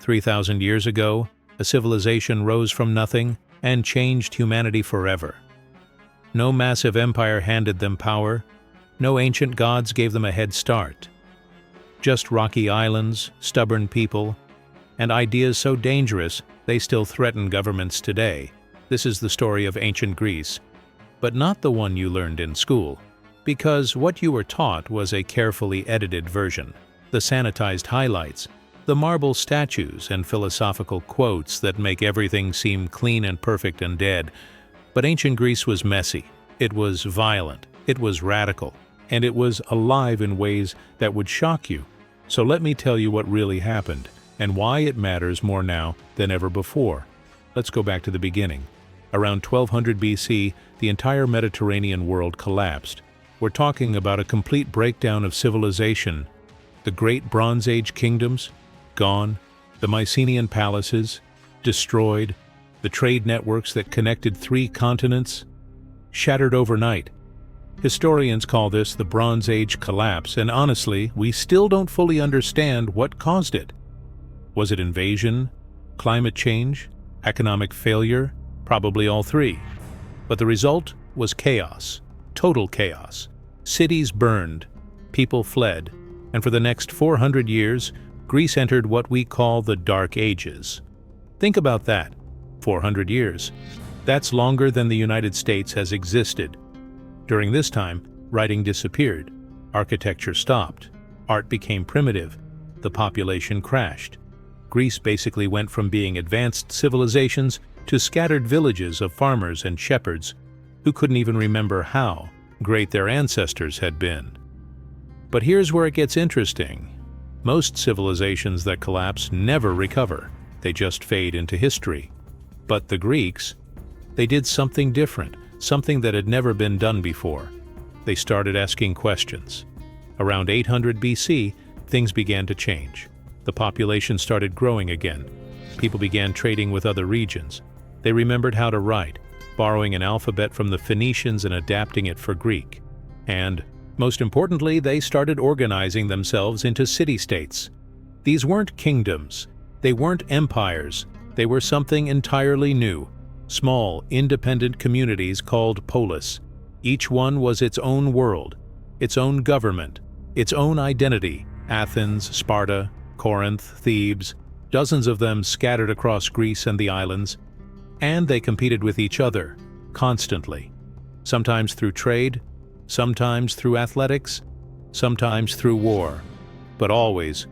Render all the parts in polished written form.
3,000 years ago, a civilization rose from nothing and changed humanity forever. No massive empire handed them power, no ancient gods gave them a head start. Just rocky islands, stubborn people, and ideas so dangerous they still threaten governments today. This is the story of ancient Greece, but not the one you learned in school, because what you were taught was a carefully edited version, the sanitized highlights, the marble statues and philosophical quotes that make everything seem clean and perfect and dead. But ancient Greece was messy, it was violent, it was radical, and it was alive in ways that would shock you. So let me tell you what really happened, and why it matters more now than ever before. Let's go back to the beginning. Around 1200 BC, the entire Mediterranean world collapsed. We're talking about a complete breakdown of civilization. The great Bronze Age kingdoms, gone. The Mycenaean palaces, destroyed. The trade networks that connected 3 continents, shattered overnight. Historians call this the Bronze Age collapse, and honestly, we still don't fully understand what caused it. Was it invasion? Climate change? Economic failure? Probably all 3. But the result was chaos. Total chaos. Cities burned. People fled. And for the next 400 years, Greece entered what we call the Dark Ages. Think about that. 400 years. That's longer than the United States has existed. During this time, writing disappeared. Architecture stopped. Art became primitive. The population crashed. Greece basically went from being advanced civilizations to scattered villages of farmers and shepherds who couldn't even remember how great their ancestors had been. But here's where it gets interesting. Most civilizations that collapse never recover. They just fade into history. But the Greeks, they did something different, something that had never been done before. They started asking questions. Around 800 BC, things began to change. The population started growing again. People began trading with other regions. They remembered how to write, borrowing an alphabet from the Phoenicians and adapting it for Greek. And, most importantly, they started organizing themselves into city-states. These weren't kingdoms. They weren't empires. They were something entirely new. Small, independent communities called polis. Each one was its own world, its own government, its own identity. Athens, Sparta, Corinth, Thebes, dozens of them scattered across Greece and the islands. And they competed with each other, constantly. Sometimes through trade, sometimes through athletics, sometimes through war. But always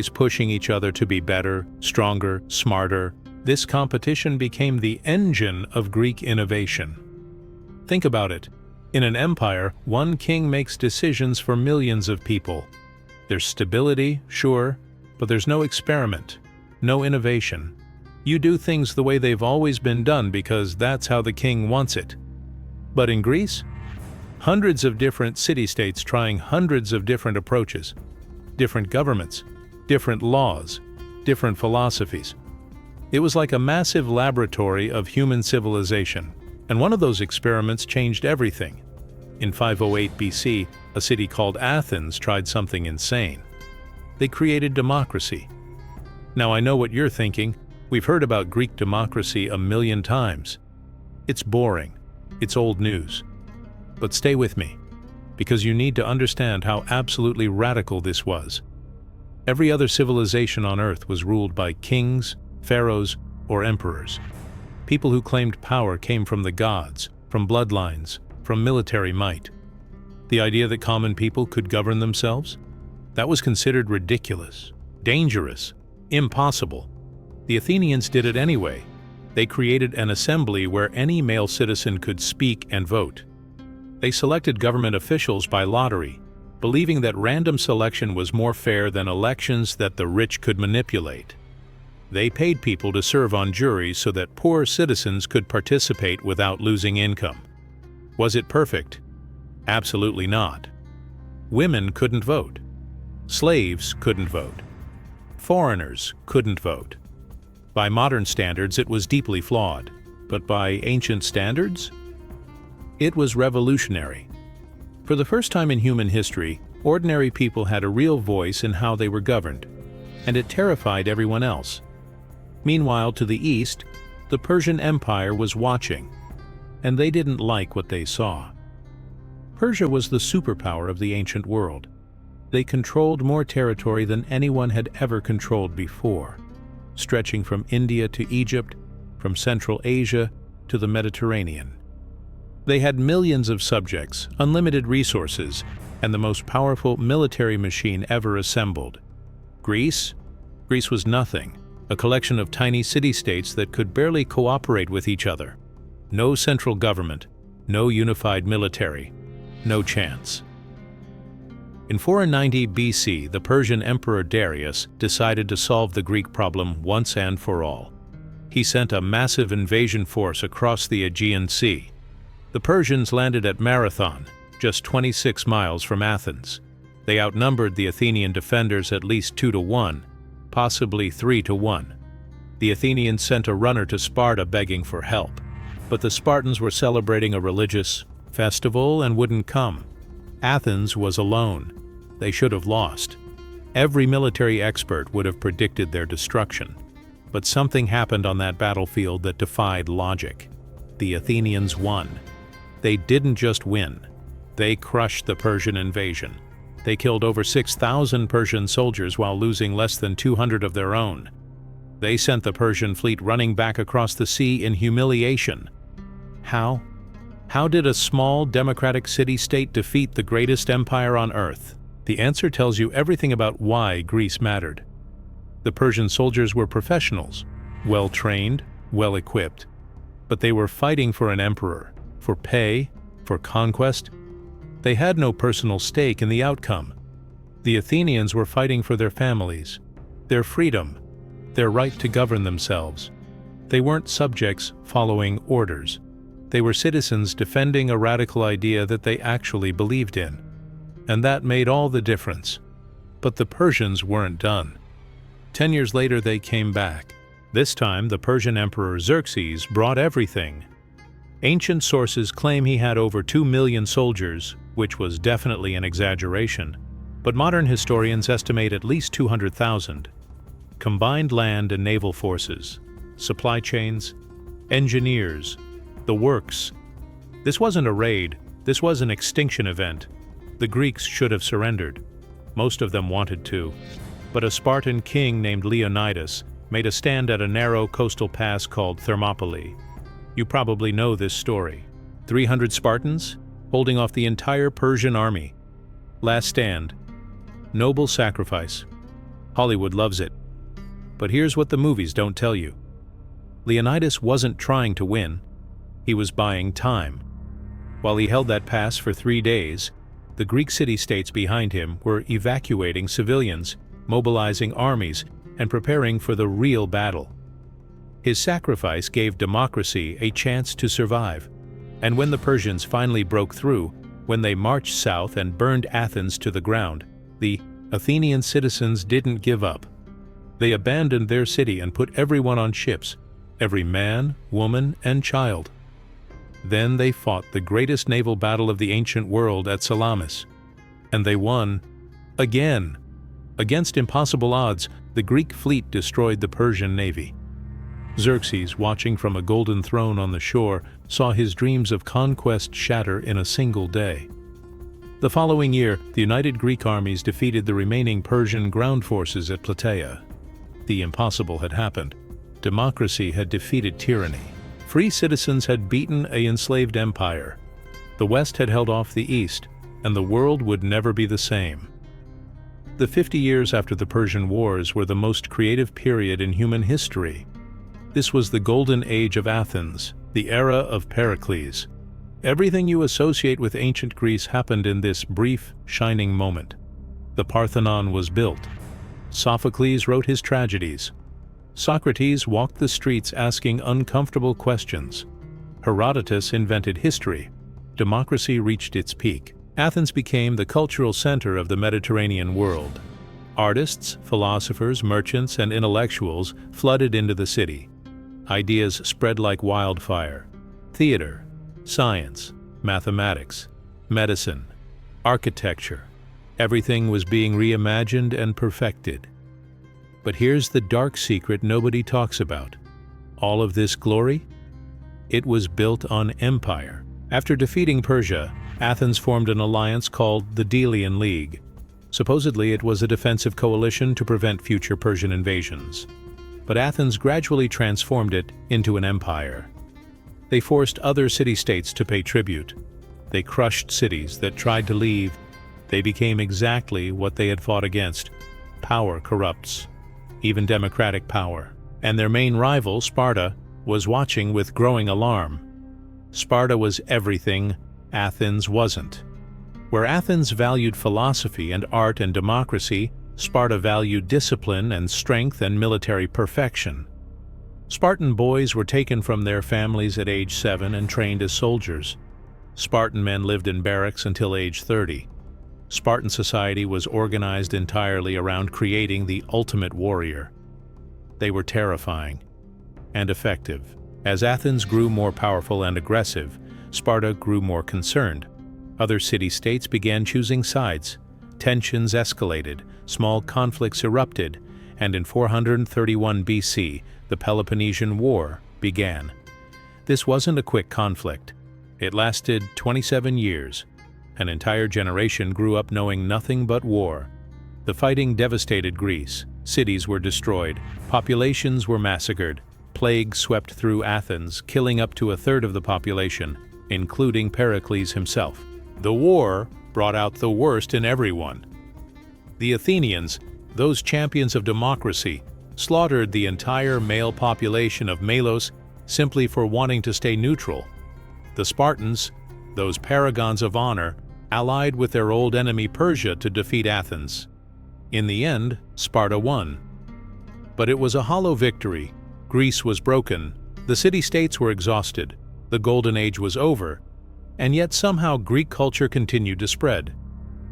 pushing each other to be better, stronger, smarter. This competition became the engine of Greek innovation. Think about it. In an empire, one king makes decisions for millions of people. There's stability, sure, but there's no experiment, no innovation. You do things the way they've always been done because that's how the king wants it. But in Greece, hundreds of different city-states trying hundreds of different approaches, different governments, different laws, different philosophies. It was like a massive laboratory of human civilization, and one of those experiments changed everything. In 508 BC, a city called Athens tried something insane. They created democracy. Now I know what you're thinking. We've heard about Greek democracy a million times. It's boring. It's old news. But stay with me, because you need to understand how absolutely radical this was. Every other civilization on Earth was ruled by kings, pharaohs, or emperors. People who claimed power came from the gods, from bloodlines, from military might. The idea that common people could govern themselves? That was considered ridiculous, dangerous, impossible. The Athenians did it anyway. They created an assembly where any male citizen could speak and vote. They selected government officials by lottery, believing that random selection was more fair than elections that the rich could manipulate. They paid people to serve on juries so that poor citizens could participate without losing income. Was it perfect? Absolutely not. Women couldn't vote. Slaves couldn't vote. Foreigners couldn't vote. By modern standards, it was deeply flawed, but by ancient standards, it was revolutionary. For the first time in human history, ordinary people had a real voice in how they were governed, and it terrified everyone else. Meanwhile, to the east, the Persian Empire was watching, and they didn't like what they saw. Persia was the superpower of the ancient world. They controlled more territory than anyone had ever controlled before, stretching from India to Egypt, from Central Asia to the Mediterranean. They had millions of subjects, unlimited resources, and the most powerful military machine ever assembled. Greece? Greece was nothing, a collection of tiny city-states that could barely cooperate with each other. No central government, no unified military, no chance. In 490 BC, the Persian Emperor Darius decided to solve the Greek problem once and for all. He sent a massive invasion force across the Aegean Sea. The Persians landed at Marathon, just 26 miles from Athens. They outnumbered the Athenian defenders at least 2-1, possibly 3-1. The Athenians sent a runner to Sparta begging for help, but the Spartans were celebrating a religious festival and wouldn't come. Athens was alone. They should have lost. Every military expert would have predicted their destruction. But something happened on that battlefield that defied logic. The Athenians won. They didn't just win. They crushed the Persian invasion. They killed over 6,000 Persian soldiers while losing less than 200 of their own. They sent the Persian fleet running back across the sea in humiliation. How? How did a small, democratic city-state defeat the greatest empire on earth? The answer tells you everything about why Greece mattered. The Persian soldiers were professionals, well-trained, well-equipped, but they were fighting for an emperor, for pay, for conquest. They had no personal stake in the outcome. The Athenians were fighting for their families, their freedom, their right to govern themselves. They weren't subjects following orders. They were citizens defending a radical idea that they actually believed in. And that made all the difference. But the Persians weren't done. 10 years later, they came back. This time, the Persian Emperor Xerxes brought everything. Ancient sources claim he had over 2 million soldiers, which was definitely an exaggeration, but modern historians estimate at least 200,000. Combined land and naval forces, supply chains, engineers, the works. This wasn't a raid, this was an extinction event. The Greeks should have surrendered. Most of them wanted to. But a Spartan king named Leonidas made a stand at a narrow coastal pass called Thermopylae. You probably know this story. 300 Spartans holding off the entire Persian army. Last stand. Noble sacrifice. Hollywood loves it. But here's what the movies don't tell you. Leonidas wasn't trying to win. He was buying time. While he held that pass for 3 days, the Greek city-states behind him were evacuating civilians, mobilizing armies, and preparing for the real battle. His sacrifice gave democracy a chance to survive. And when the Persians finally broke through, when they marched south and burned Athens to the ground, the Athenian citizens didn't give up. They abandoned their city and put everyone on ships, every man, woman, and child. Then they fought the greatest naval battle of the ancient world at Salamis. And they won. Again. Against impossible odds, the Greek fleet destroyed the Persian navy. Xerxes, watching from a golden throne on the shore, saw his dreams of conquest shatter in a single day. The following year, the united Greek armies defeated the remaining Persian ground forces at Plataea. The impossible had happened. Democracy had defeated tyranny. Free citizens had beaten an enslaved empire. The West had held off the East, and the world would never be the same. The 50 years after the Persian Wars were the most creative period in human history. This was the golden age of Athens, the era of Pericles. Everything you associate with ancient Greece happened in this brief, shining moment. The Parthenon was built. Sophocles wrote his tragedies. Socrates walked the streets asking uncomfortable questions. Herodotus invented history. Democracy reached its peak. Athens became the cultural center of the Mediterranean world. Artists, philosophers, merchants, and intellectuals flooded into the city. Ideas spread like wildfire. Theater, science, mathematics, medicine, architecture. Everything was being reimagined and perfected. But here's the dark secret nobody talks about. All of this glory? It was built on empire. After defeating Persia, Athens formed an alliance called the Delian League. Supposedly, it was a defensive coalition to prevent future Persian invasions. But Athens gradually transformed it into an empire. They forced other city-states to pay tribute. They crushed cities that tried to leave. They became exactly what they had fought against. Power corrupts, even democratic power. And their main rival, Sparta, was watching with growing alarm. Sparta was everything Athens wasn't. Where Athens valued philosophy and art and democracy, Sparta valued discipline and strength and military perfection. Spartan boys were taken from their families at age 7 and trained as soldiers. Spartan men lived in barracks until age 30. Spartan society was organized entirely around creating the ultimate warrior. They were terrifying and effective. As Athens grew more powerful and aggressive, Sparta grew more concerned. Other city-states began choosing sides. Tensions escalated, small conflicts erupted, and in 431 BC, the Peloponnesian War began. This wasn't a quick conflict. It lasted 27 years. An entire generation grew up knowing nothing but war. The fighting devastated Greece. Cities were destroyed. Populations were massacred. Plague swept through Athens, killing up to a third of the population, including Pericles himself. The war brought out the worst in everyone. The Athenians, those champions of democracy, slaughtered the entire male population of Melos simply for wanting to stay neutral. The Spartans, those paragons of honor, allied with their old enemy Persia to defeat Athens. In the end, Sparta won. But it was a hollow victory. Greece was broken, the city-states were exhausted, the Golden Age was over, and yet somehow Greek culture continued to spread.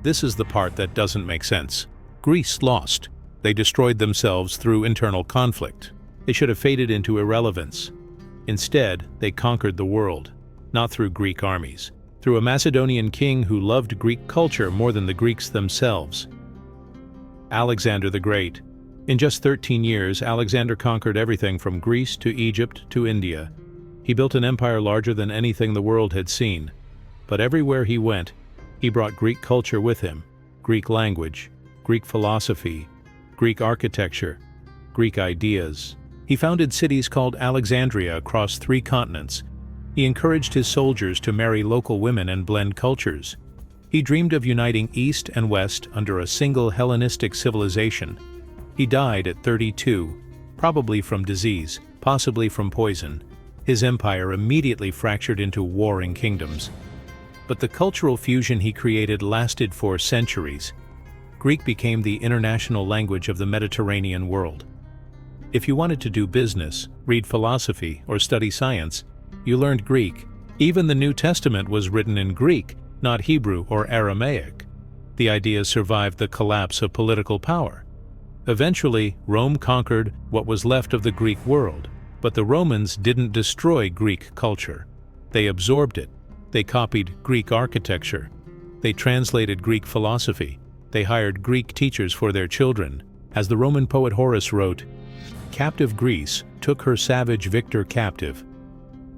This is the part that doesn't make sense. Greece lost. They destroyed themselves through internal conflict. They should have faded into irrelevance. Instead, they conquered the world, not through Greek armies, through a Macedonian king who loved Greek culture more than the Greeks themselves. Alexander the Great. In just 13 years, Alexander conquered everything from Greece to Egypt to India. He built an empire larger than anything the world had seen. But everywhere he went, he brought Greek culture with him, Greek language, Greek philosophy, Greek architecture, Greek ideas. He founded cities called Alexandria across 3 continents. He encouraged his soldiers to marry local women and blend cultures. He dreamed of uniting East and West under a single Hellenistic civilization. He died at 32, probably from disease, possibly from poison. His empire immediately fractured into warring kingdoms. But the cultural fusion he created lasted for centuries. Greek became the international language of the Mediterranean world. If you wanted to do business, read philosophy, or study science, you learned Greek. Even the New Testament was written in Greek, not Hebrew or Aramaic. The idea survived the collapse of political power. Eventually, Rome conquered what was left of the Greek world, but the Romans didn't destroy Greek culture. They absorbed it. They copied Greek architecture. They translated Greek philosophy. They hired Greek teachers for their children. As the Roman poet Horace wrote, "Captive Greece took her savage victor captive."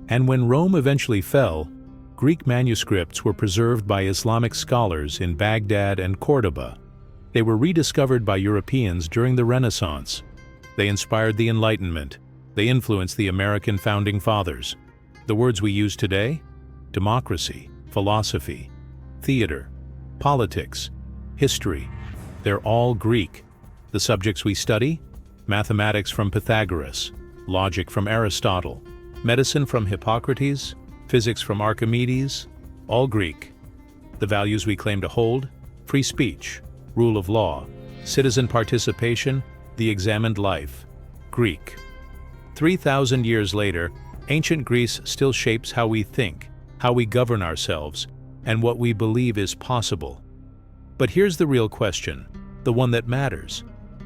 And when Rome eventually fell, Greek manuscripts were preserved by Islamic scholars in Baghdad and Cordoba. They were rediscovered by Europeans during the Renaissance. They inspired the Enlightenment. They influenced the American founding fathers. The words we use today? Democracy, philosophy, theater, politics, history. They're all Greek. The subjects we study? Mathematics from Pythagoras, logic from Aristotle, medicine from Hippocrates, physics from Archimedes, all Greek. The values we claim to hold? Free speech, rule of law, citizen participation, the examined life, Greek. 3,000 years later, ancient Greece still shapes how we think, how we govern ourselves, and what we believe is possible. But here's the real question, the one that matters.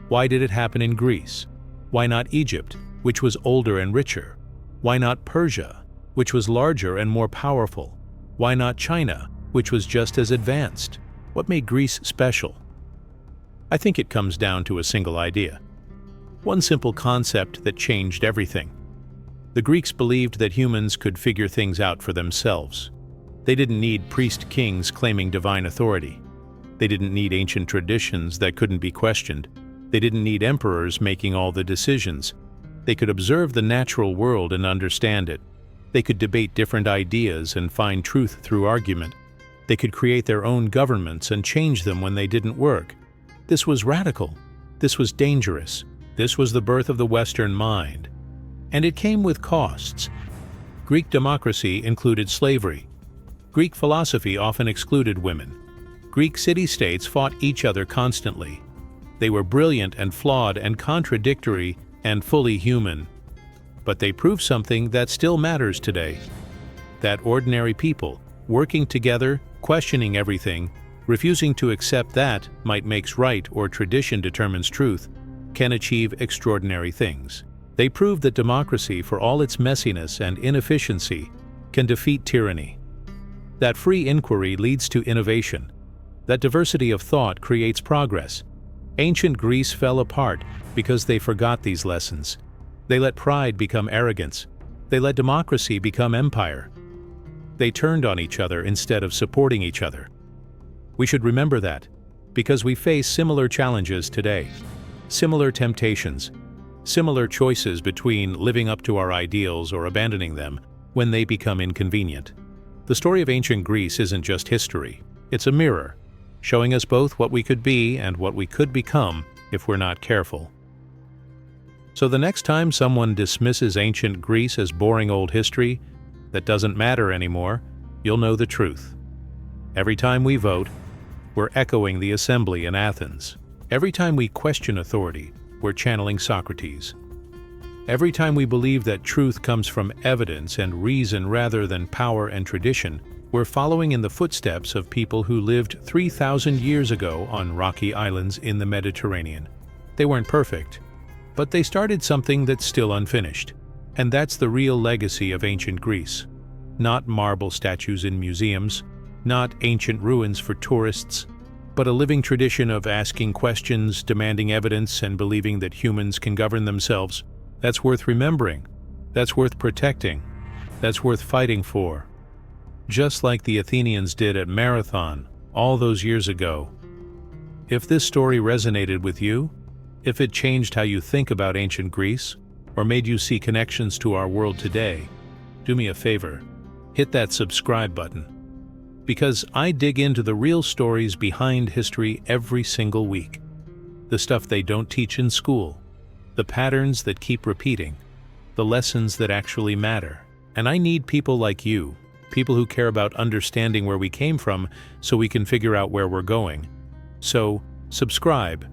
Why did it happen in Greece? Why not Egypt, which was older and richer? Why not Persia, which was larger and more powerful? Why not China, which was just as advanced? What made Greece special? I think it comes down to a single idea. One simple concept that changed everything. The Greeks believed that humans could figure things out for themselves. They didn't need priest kings claiming divine authority. They didn't need ancient traditions that couldn't be questioned. They didn't need emperors making all the decisions. They could observe the natural world and understand it. They could debate different ideas and find truth through argument. They could create their own governments and change them when they didn't work. This was radical. This was dangerous. This was the birth of the Western mind. And it came with costs. Greek democracy included slavery. Greek philosophy often excluded women. Greek city-states fought each other constantly. They were brilliant and flawed and contradictory and fully human. But they proved something that still matters today. That ordinary people, working together, questioning everything, refusing to accept that might makes right or tradition determines truth, can achieve extraordinary things. They proved that democracy, for all its messiness and inefficiency, can defeat tyranny. That free inquiry leads to innovation. That diversity of thought creates progress. Ancient Greece fell apart because they forgot these lessons. They let pride become arrogance. They let democracy become empire. They turned on each other instead of supporting each other. We should remember that, because we face similar challenges today. Similar temptations. Similar choices between living up to our ideals or abandoning them when they become inconvenient. The story of ancient Greece isn't just history. It's a mirror, showing us both what we could be and what we could become if we're not careful. So the next time someone dismisses ancient Greece as boring old history that doesn't matter anymore, you'll know the truth. Every time we vote, we're echoing the assembly in Athens. Every time we question authority, we're channeling Socrates. Every time we believe that truth comes from evidence and reason rather than power and tradition, we're following in the footsteps of people who lived 3,000 years ago on rocky islands in the Mediterranean. They weren't perfect, but they started something that's still unfinished. And that's the real legacy of ancient Greece. Not marble statues in museums, not ancient ruins for tourists, but a living tradition of asking questions, demanding evidence, and believing that humans can govern themselves. That's worth remembering. That's worth protecting. That's worth fighting for. Just like the Athenians did at Marathon all those years ago. If this story resonated with you, if it changed how you think about ancient Greece, or made you see connections to our world today, do me a favor, hit that subscribe button. Because I dig into the real stories behind history every single week. The stuff they don't teach in school. The patterns that keep repeating. The lessons that actually matter. And I need people like you, people who care about understanding where we came from so we can figure out where we're going. So, subscribe.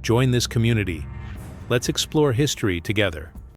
Join this community. Let's explore history together.